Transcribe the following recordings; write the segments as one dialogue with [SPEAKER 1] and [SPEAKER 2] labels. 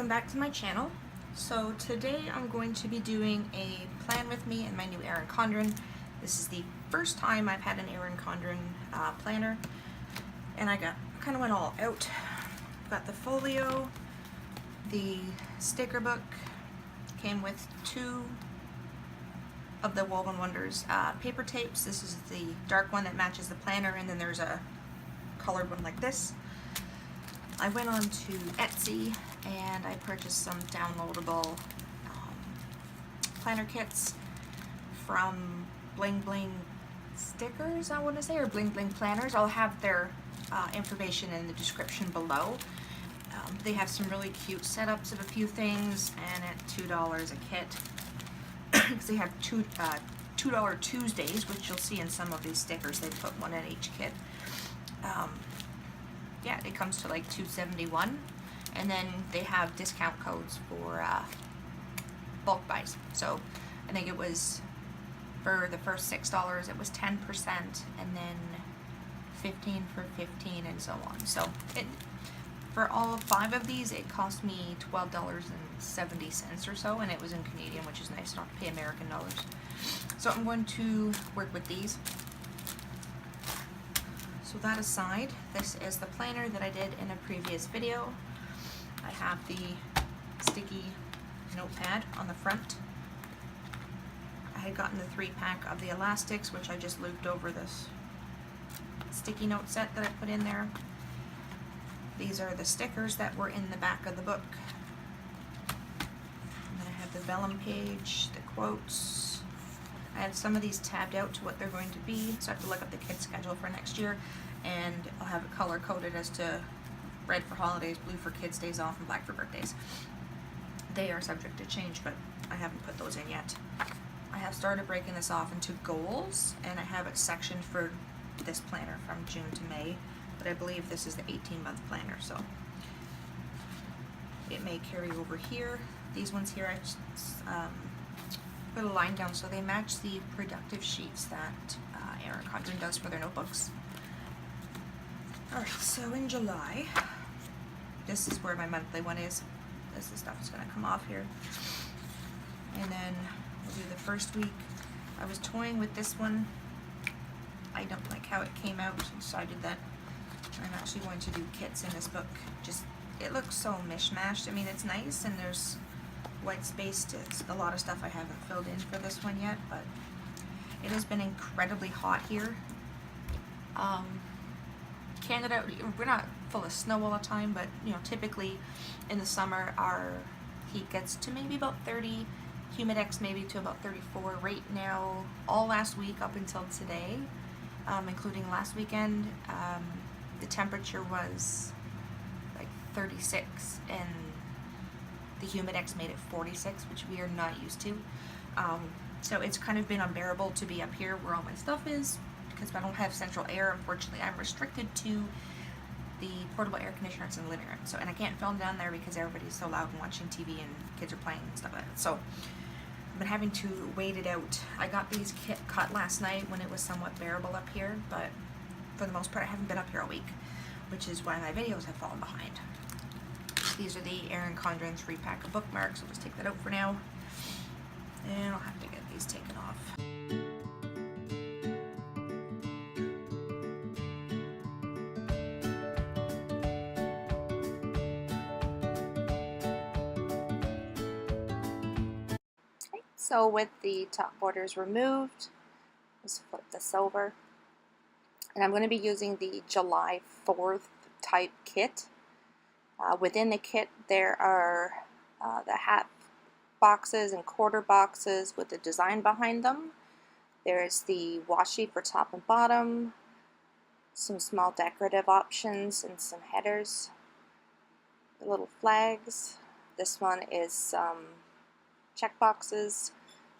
[SPEAKER 1] welcome back to my channel. So today I'm going to be doing a plan with me and my new Erin Condren. This is the first time I've had an Erin Condren planner, and I kind of went all out. Got the folio, the sticker book, came with two of the Woven Wonders paper tapes. This is the dark one that matches the planner, and then there's a colored one like this. I went on to Etsy and I purchased some downloadable planner kits from Bling Bling Stickers, I want to say, or Bling Bling Planners. I'll have their information in the description below. They have some really cute setups of a few things, and at $2 a kit. Because they have $2 Tuesdays, which you'll see in some of these stickers. They put one in each kit. Yeah, it comes to like $2.71, and then they have discount codes for bulk buys. So I think it was for the first $6 it was 10%, and then 15 for 15, and so on. So for all 5 of these it cost me $12.70 or so, and it was in Canadian, which is nice. I don't have to pay American dollars. So I'm going to work with these. So that aside, this is the planner that I did in a previous video. I have the sticky notepad on the front. I had gotten the 3-pack of the elastics, which I just looped over this sticky note set that I put in there. These are the stickers that were in the back of the book. And then I have the vellum page, the quotes. I have some of these tabbed out to what they're going to be, so I have to look up the kid schedule for next year, and I'll have it color coded as to red for holidays, blue for kids' days off, and black for birthdays. They are subject to change, but I haven't put those in yet. I have started breaking this off into goals, and I have it sectioned for this planner from June to May, but I believe this is the 18-month planner, so it may carry over here. These ones here I just put a line down so they match the productive sheets that Erin Condren does for their notebooks. Alright, so in July, this is where my monthly one is. This is stuff that's going to come off here. And then we'll do the first week. I was toying with this one. I don't like how it came out, so I decided that I'm actually going to do kits in this book. Just, it looks so mishmashed. I mean, it's nice, and there's white space. It's a lot of stuff I haven't filled in for this one yet, but it has been incredibly hot here. Canada, we're not full of snow all the time, but you know, typically in the summer our heat gets to maybe about 30, humidex maybe to about 34. Right now, all last week up until today, including last weekend, the temperature was like 36, and the humidex made it 46, which we are not used to. So it's kind of been unbearable to be up here where all my stuff is, because I don't have central air. Unfortunately, I'm restricted to the portable air conditioner that's in the living room. So, and I can't film down there because everybody's so loud and watching TV and kids are playing and stuff like that. So I've been having to wait it out. I got these cut last night when it was somewhat bearable up here, but for the most part I haven't been up here all week, which is why my videos have fallen behind. These are the Erin Condren 3-pack of bookmarks. I'll just take that out for now, and I'll have to get these taken off. Okay, so with the top borders removed, let's flip this over, and I'm going to be using the July 4th type kit. Within the kit there are the half boxes and quarter boxes with the design behind them. There's the washi for top and bottom, some small decorative options, and some headers, the little flags. This one is some check boxes,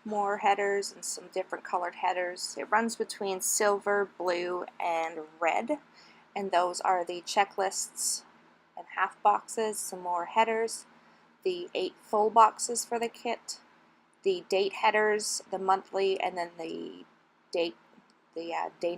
[SPEAKER 1] more headers, and some different colored headers. It runs between silver, blue, and red, and those are the checklists and half boxes, some more headers, the 8 full boxes for the kit, the date headers, the monthly, and then the day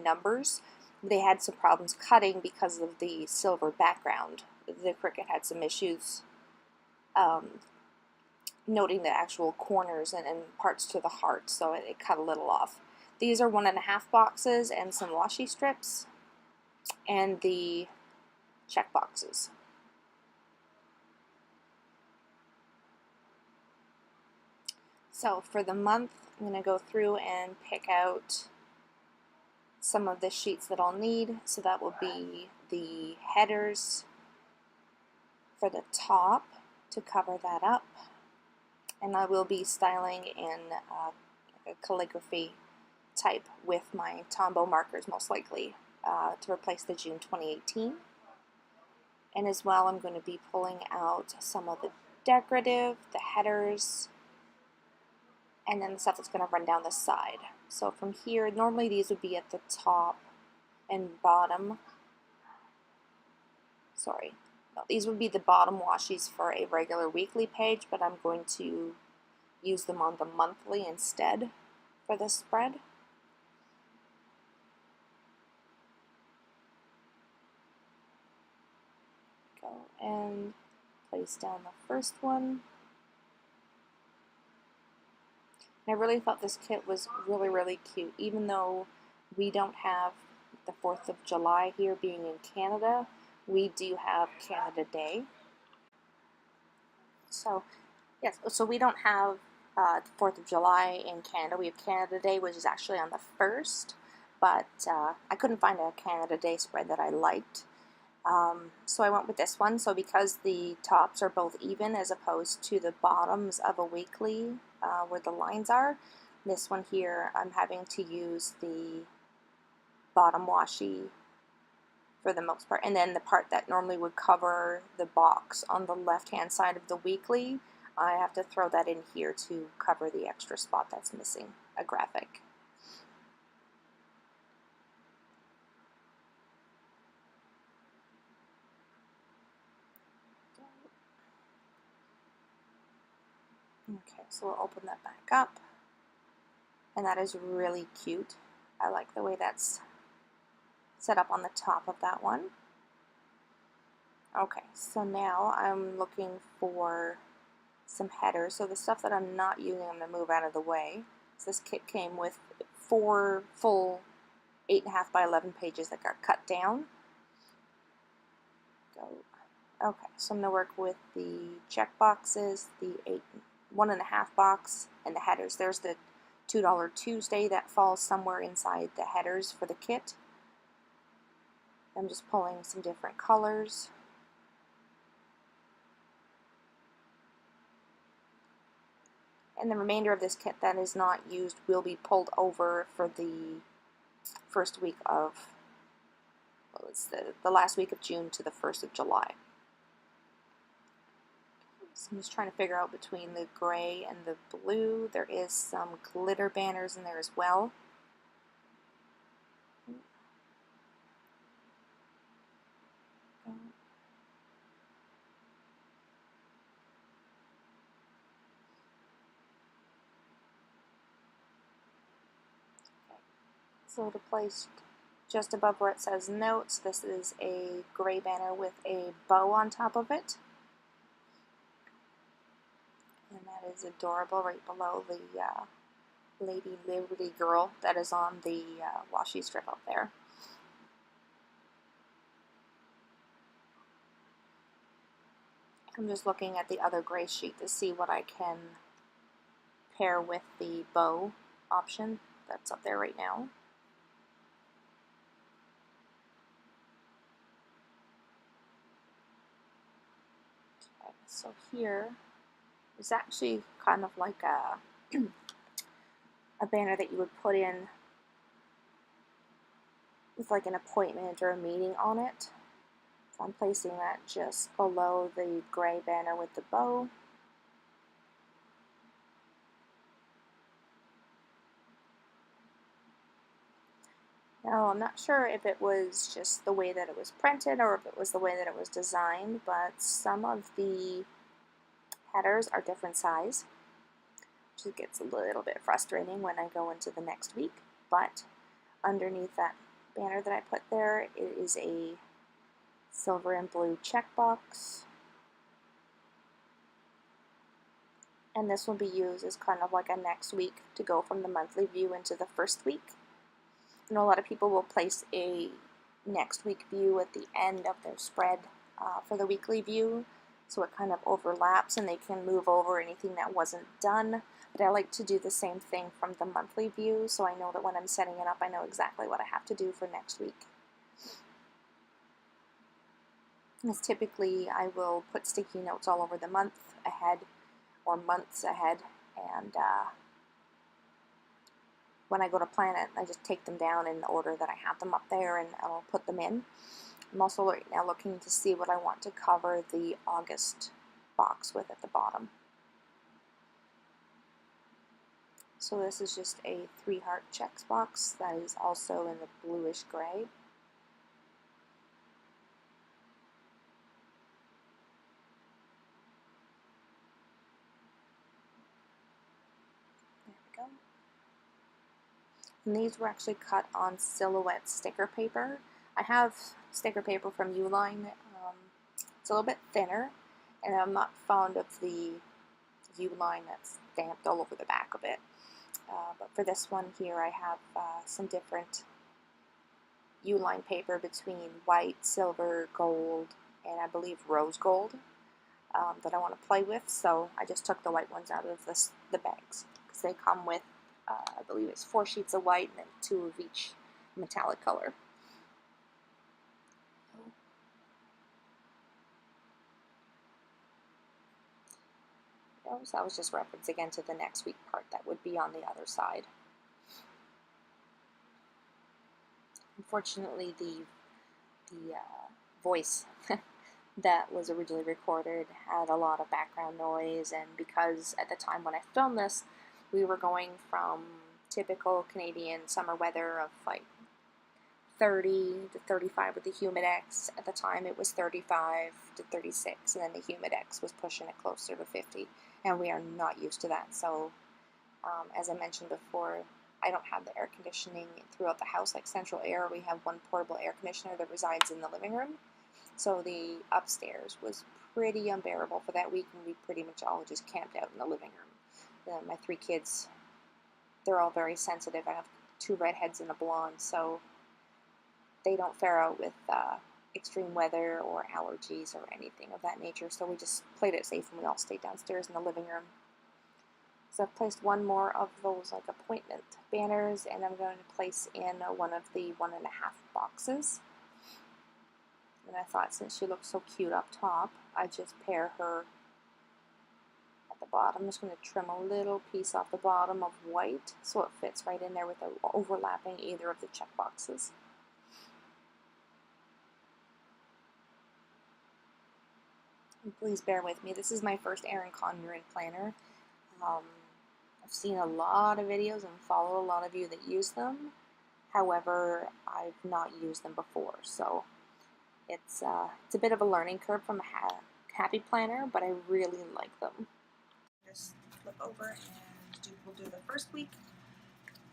[SPEAKER 1] numbers. They had some problems cutting because of the silver background. The Cricut had some issues noting the actual corners and parts to the heart, so it cut a little off. These are 1.5 boxes and some washi strips and the check boxes. So for the month, I'm going to go through and pick out some of the sheets that I'll need. So that will be the headers for the top to cover that up. And I will be styling in a calligraphy type with my Tombow markers most likely to replace the June 2018. And as well, I'm going to be pulling out some of the decorative, the headers, and then the stuff that's going to run down the side. So from here, normally these would be at the top and bottom. Sorry, no, these would be the bottom washies for a regular weekly page, but I'm going to use them on the monthly instead for this spread. Go and place down the first one. I really thought this kit was really, really cute, even though we don't have the 4th of July here being in Canada. We do have Canada Day. So, yes, so we don't have the 4th of July in Canada. We have Canada Day, which is actually on the 1st, but I couldn't find a Canada Day spread that I liked. So I went with this one. So because the tops are both even as opposed to the bottoms of a weekly where the lines are, this one here I'm having to use the bottom washi for the most part. And then the part that normally would cover the box on the left hand side of the weekly, I have to throw that in here to cover the extra spot that's missing a graphic. Okay, so we'll open that back up, and that is really cute. I like the way that's set up on the top of that one. Okay, so now I'm looking for some headers. So the stuff that I'm not using, I'm going to move out of the way. So this kit came with 4 full 8.5 by 11 pages that got cut down. Okay, so I'm going to work with the check boxes, the 1.5 box, and the headers. There's the $2 Tuesday that falls somewhere inside the headers for the kit. I'm just pulling some different colors. And the remainder of this kit that is not used will be pulled over for the first week of, well, it's the last week of June to the 1st of July. So I'm just trying to figure out between the gray and the blue. There is some glitter banners in there as well. So to place just above where it says notes, this is a gray banner with a bow on top of it. And that is adorable right below the Lady Liberty Girl that is on the washi strip up there. I'm just looking at the other gray sheet to see what I can pair with the bow option that's up there right now. Okay, so here is actually kind of like a a banner that you would put in with like an appointment or a meeting on it. So I'm placing that just below the gray banner with the bow. Now I'm not sure if it was just the way that it was printed or if it was the way that it was designed, but some of the headers are different size, which gets a little bit frustrating when I go into the next week. But underneath that banner that I put there, it is a silver and blue checkbox. And this will be used as kind of like a next week to go from the monthly view into the first week. I know a lot of people will place a next week view at the end of their spread for the weekly view, so it kind of overlaps and they can move over anything that wasn't done. But I like to do the same thing from the monthly view, so I know that when I'm setting it up, I know exactly what I have to do for next week. As typically, I will put sticky notes all over the month ahead or months ahead, and when I go to plan it, I just take them down in the order that I have them up there, and I'll put them in. I'm also right now looking to see what I want to cover the August box with at the bottom. So this is just a 3-heart checks box that is also in the bluish gray. There we go. And these were actually cut on silhouette sticker paper. I have sticker paper from Uline. It's a little bit thinner, and I'm not fond of the Uline that's stamped all over the back of it. But for this one here, I have some different Uline paper between white, silver, gold, and I believe rose gold that I want to play with. So I just took the white ones out of the bags, because they come with, I believe it's 4 sheets of white and then 2 of each metallic color. So that was just reference again to the next week part that would be on the other side. Unfortunately, the voice that was originally recorded had a lot of background noise, and because at the time when I filmed this, we were going from typical Canadian summer weather of like 30 to 35 with the humidex. At the time it was 35 to 36, and then the humidex was pushing it closer to 50, and we are not used to that. So as I mentioned before, I don't have the air conditioning throughout the house like central air. We have one portable air conditioner that resides in the living room. So the upstairs was pretty unbearable for that week, and we pretty much all just camped out in the living room. My 3 kids, they're all very sensitive. I have 2 redheads and a blonde, so they don't fare out with extreme weather or allergies or anything of that nature. So we just played it safe, and we all stayed downstairs in the living room. So I've placed one more of those like appointment banners, and I'm going to place in one of the 1.5 boxes. And I thought, since she looks so cute up top, I'd just pair her at the bottom. I'm just going to trim a little piece off the bottom of white so it fits right in there without overlapping either of the check boxes. And please bear with me. This is my first Erin Condren Planner. I've seen a lot of videos and follow a lot of you that use them. However, I've not used them before, so it's a bit of a learning curve from a happy planner, but I really like them. Just flip over and we'll do the first week,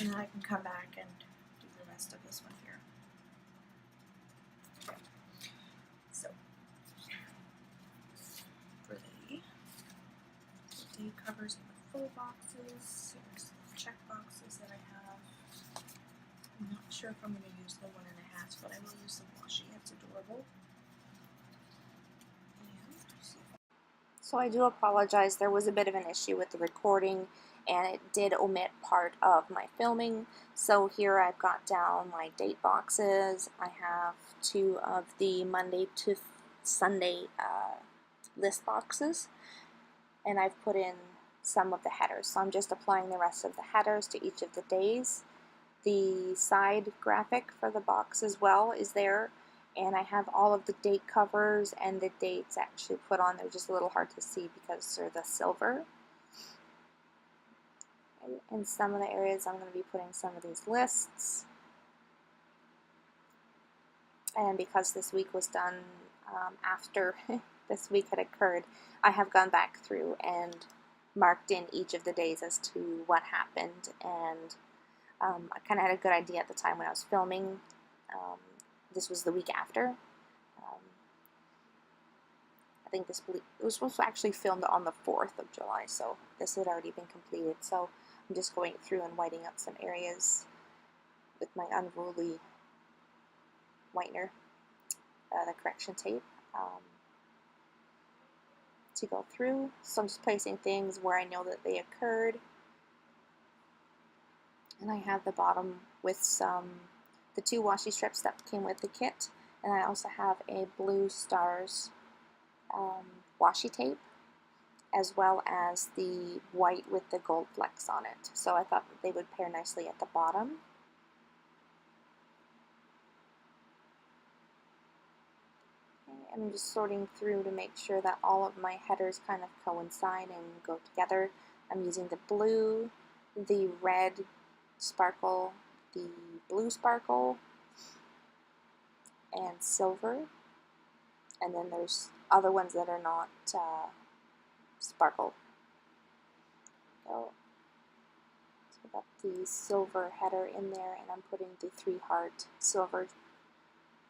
[SPEAKER 1] and then I can come back and do the rest of this one here. Okay. So for the day covers in the full boxes, here's the check boxes that I have. I'm not sure if I'm going to use the 1.5, but I will use the washi. It's adorable. So I do apologize, there was a bit of an issue with the recording, and it did omit part of my filming. So here I've got down my date boxes. I have 2 of the Monday to Sunday list boxes, and I've put in some of the headers. So I'm just applying the rest of the headers to each of the days. The side graphic for the box as well is there, and I have all of the date covers and the dates actually put on. They're just a little hard to see because they're the silver. And in some of the areas I'm going to be putting some of these lists. And because this week was done after this week had occurred, I have gone back through and marked in each of the days as to what happened, and I kind of had a good idea at the time when I was filming. This was the week after. I think it was supposed to actually filmed on the 4th of July, so this had already been completed. So I'm just going through and whitening up some areas with my unruly whitener, the correction tape, to go through. So I'm just placing things where I know that they occurred. And I have the bottom with the 2 washi strips that came with the kit, and I also have a blue stars washi tape, as well as the white with the gold flecks on it. So I thought that they would pair nicely at the bottom. Okay, and I'm just sorting through to make sure that all of my headers kind of coincide and go together. I'm using the blue, the red sparkle, the blue sparkle, and silver, and then there's other ones that are not sparkle. So I got the silver header in there, and I'm putting the 3-heart silver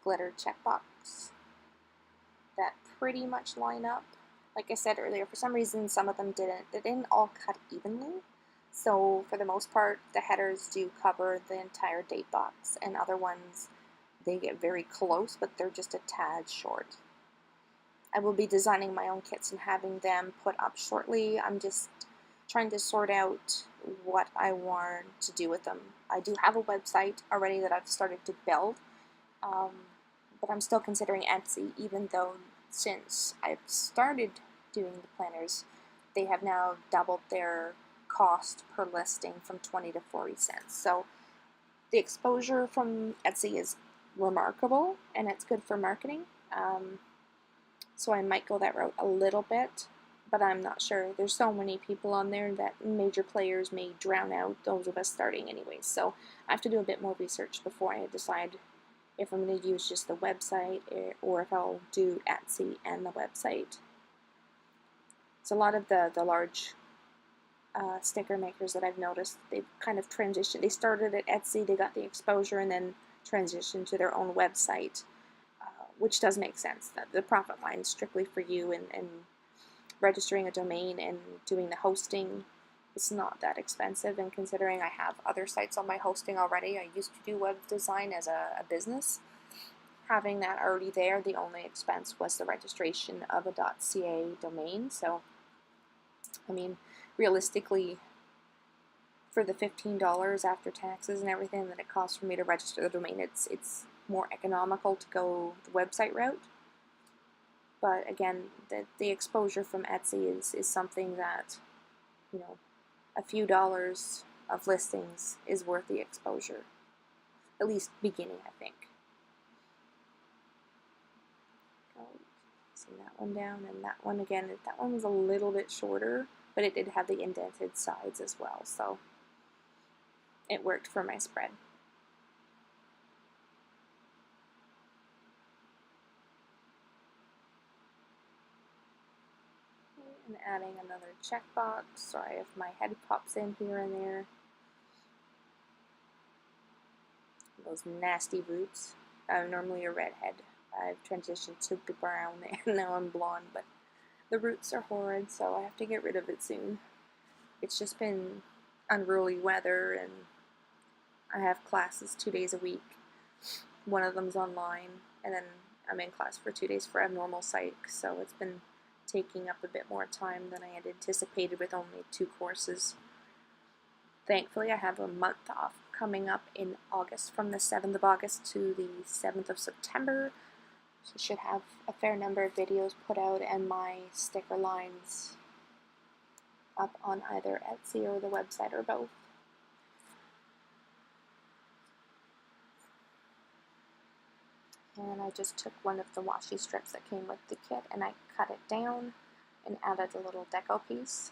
[SPEAKER 1] glitter checkbox that pretty much line up. Like I said earlier, for some reason some of them didn't. They didn't all cut evenly. So for the most part, the headers do cover the entire date box, and other ones, they get very close, but they're just a tad short. I will be designing my own kits and having them put up shortly. I'm just trying to sort out what I want to do with them. I do have a website already that I've started to build, but I'm still considering Etsy, even though since I've started doing the planners, they have now doubled their cost per listing from 20 to 40 cents. So the exposure from Etsy is remarkable, and it's good for marketing. So I might go that route a little bit, but I'm not sure. There's so many people on there that major players may drown out those of us starting anyways. So I have to do a bit more research before I decide if I'm going to use just the website or if I'll do Etsy and the website. So a lot of the large sticker makers that I've noticed, they've kind of transitioned. They started at Etsy, they got the exposure, and then transitioned to their own website, which does make sense. That the profit line is strictly for you, and registering a domain and doing the hosting, it's not that expensive. And considering I have other sites on my hosting already, I used to do web design as a business. Having that already there, the only expense was the registration of a .ca domain. So, I mean, realistically, for the $15 after taxes and everything that it costs for me to register the domain, it's more economical to go the website route. But again, the exposure from Etsy is something that, you know, a few dollars of listings is worth the exposure. At least beginning, I think. See that one down, and that one again, that one was a little bit shorter, but it did have the indented sides as well, so it worked for my spread. And adding another checkbox, sorry if my head pops in here and there. Those nasty roots. I'm normally a redhead. I've transitioned to brown and now I'm blonde, but the roots are horrid, so I have to get rid of it soon. It's just been unruly weather, and I have classes 2 days a week. One of them's online, and then I'm in class for 2 days for abnormal psych, so it's been taking up a bit more time than I had anticipated with only 2 courses. Thankfully, I have a month off coming up in August, from the 7th of August to the 7th of September. So I should have a fair number of videos put out and my sticker lines up on either Etsy or the website, or both. And I just took one of the washi strips that came with the kit and I cut it down and added a little deco piece.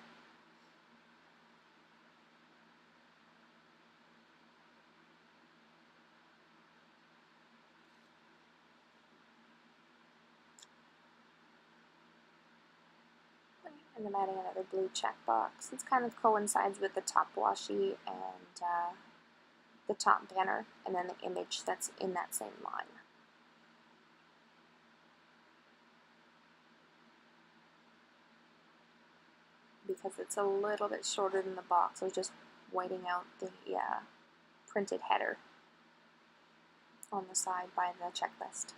[SPEAKER 1] And I'm adding another blue checkbox. This kind of coincides with the top washi and the top banner, and then the image that's in that same line. because it's a little bit shorter than the box. I was just whiting out the printed header on the side by the checklist.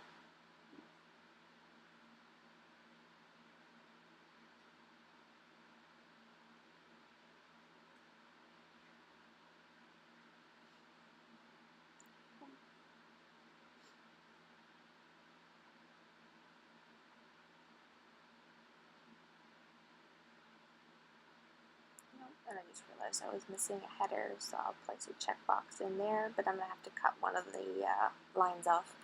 [SPEAKER 1] And I just realized I was missing a header, so I'll place a checkbox in there, but I'm going to have to cut one of the lines off.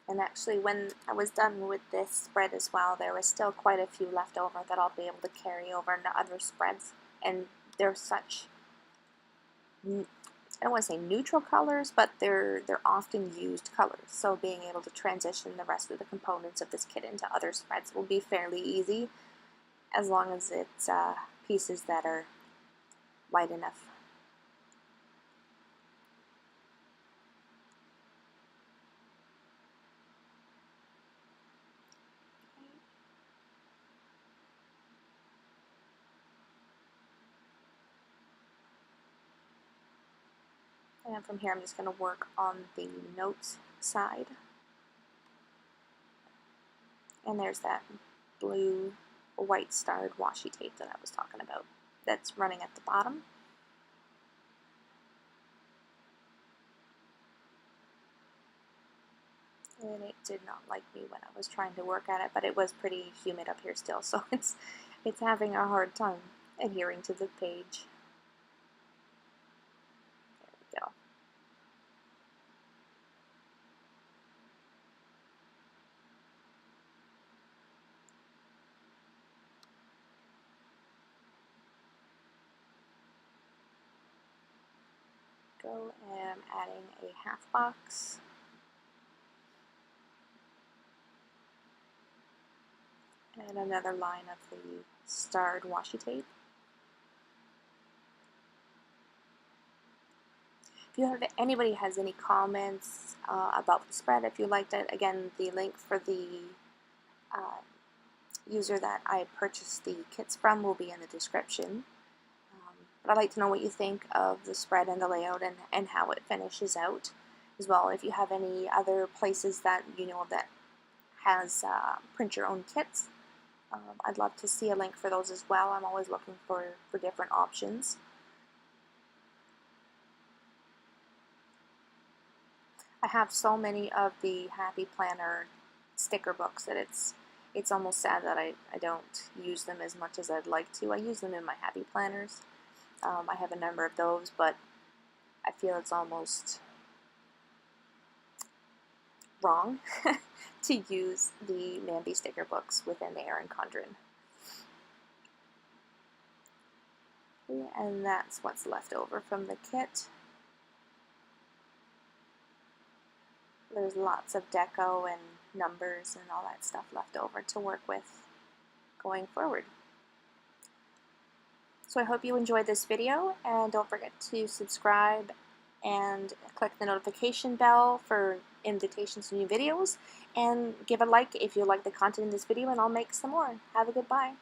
[SPEAKER 1] And actually, when I was done with this spread as well, there was still quite a few left over that I'll be able to carry over into other spreads. And they're such, I don't want to say neutral colors, but they're often used colors. So being able to transition the rest of the components of this kit into other spreads will be fairly easy, as long as it's pieces that are light enough. And from here I'm just going to work on the notes side. And there's that blue white starred washi tape that I was talking about that's running at the bottom. And it did not like me when I was trying to work at it, but it was pretty humid up here still, so it's having a hard time adhering to the page. There we go. And I'm adding a half box. And another line of the starred washi tape. If you have anybody has any comments about the spread, if you liked it, again, the link for the user that I purchased the kits from will be in the description. But I'd like to know what you think of the spread and the layout and how it finishes out as well. If you have any other places that you know that has print your own kits, I'd love to see a link for those as well. I'm always looking for different options. I have so many of the Happy Planner sticker books that it's almost sad that I don't use them as much as I'd like to. I use them in my Happy Planners. I have a number of those, but I feel it's almost wrong to use the Mambi sticker books within the Erin Condren. And that's what's left over from the kit. There's lots of deco and numbers and all that stuff left over to work with going forward. So I hope you enjoyed this video, and don't forget to subscribe and click the notification bell for invitations to new videos, and give a like if you like the content in this video, and I'll make some more. Have a good bye.